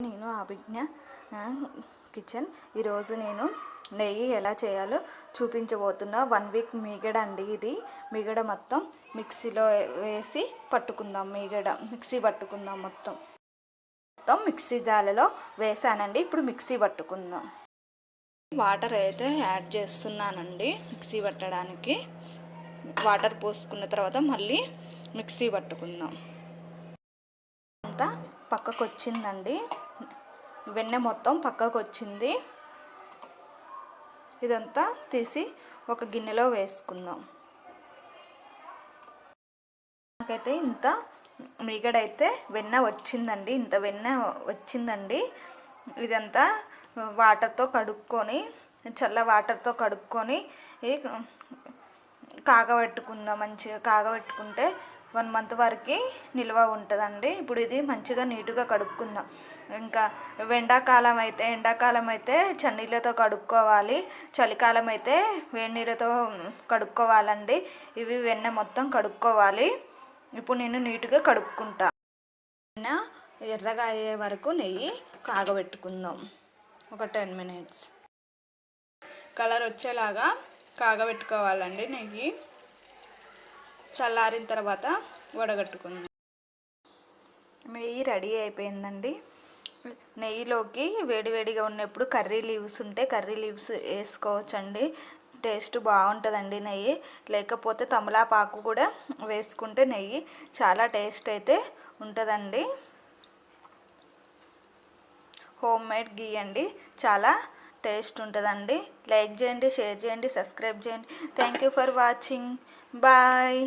నేను అభిజ్ఞ కిచెన్. ఈరోజు నేను నెయ్యి ఎలా చేయాలో చూపించబోతున్నా. 1 వీక్ మీగడ అండి ఇది. మీగడ మొత్తం మిక్సీలో వేసి పట్టుకుందాం. మిక్సీ పట్టుకుందాం. మొత్తం మిక్సీ జాలలో వేసానండి. ఇప్పుడు మిక్సీ పట్టుకుందాం. వాటర్ అయితే యాడ్ చేస్తున్నానండి మిక్సీ పట్టడానికి. వాటర్ పోసుకున్న తర్వాత మళ్ళీ మిక్సీ పట్టుకుందాం. అంతా పక్కకు వచ్చిందండి. వెన్నె మొత్తం పక్కకు వచ్చింది. ఇదంతా తీసి ఒక గిన్నెలో వేసుకుందాం. నాకైతే ఇంత మీగడైతే వెన్న వచ్చిందండి. ఇంత వెన్న వచ్చిందండి. ఇదంతా వాటర్తో కడుక్కొని, చల్ల వాటర్తో కడుక్కొని కాగబెట్టుకుందాం. మంచిగా కాగబెట్టుకుంటే 1 మంత్ వరకు నిల్వ ఉంటుందండి. ఇప్పుడు ఇది మంచిగా నీట్గా కడుక్కుందాం. ఇంకా ఎండాకాలం అయితే చన్నీళ్ళతో కడుక్కోవాలి. చలికాలం అయితే వేడి నీళ్ళతో కడుక్కోవాలండి. ఇవి వెన్న మొత్తం కడుక్కోవాలి. ఇప్పుడు నేను నీట్గా కడుక్కుంటా. వెన్న ఎర్రగా అయ్యే వరకు నెయ్యి కాగబెట్టుకుందాం. ఒక 10 minutes కలర్ వచ్చేలాగా కాగబెట్టుకోవాలండి. నెయ్యి చల్లారిన తర్వాత వడగట్టుకుందాం. నెయ్యి రెడీ అయిపోయిందండి. నెయ్యిలోకి వేడివేడిగా ఉన్నప్పుడు కర్రీ లీవ్స్ ఉంటే కర్రీ లీవ్స్ వేసుకోవచ్చండి. టేస్ట్ బాగుంటుందండి నెయ్యి. లేకపోతే తమలపాకు కూడా వేసుకుంటే నెయ్యి చాలా టేస్ట్ అయితే ఉంటుందండి. హోమ్ మేడ్ గీ అండి. చాలా టేస్ట్ ఉంటుందండి. లైక్ చేయండి, షేర్ చేయండి, సబ్స్క్రైబ్ చేయండి. Thank you for watching. Bye.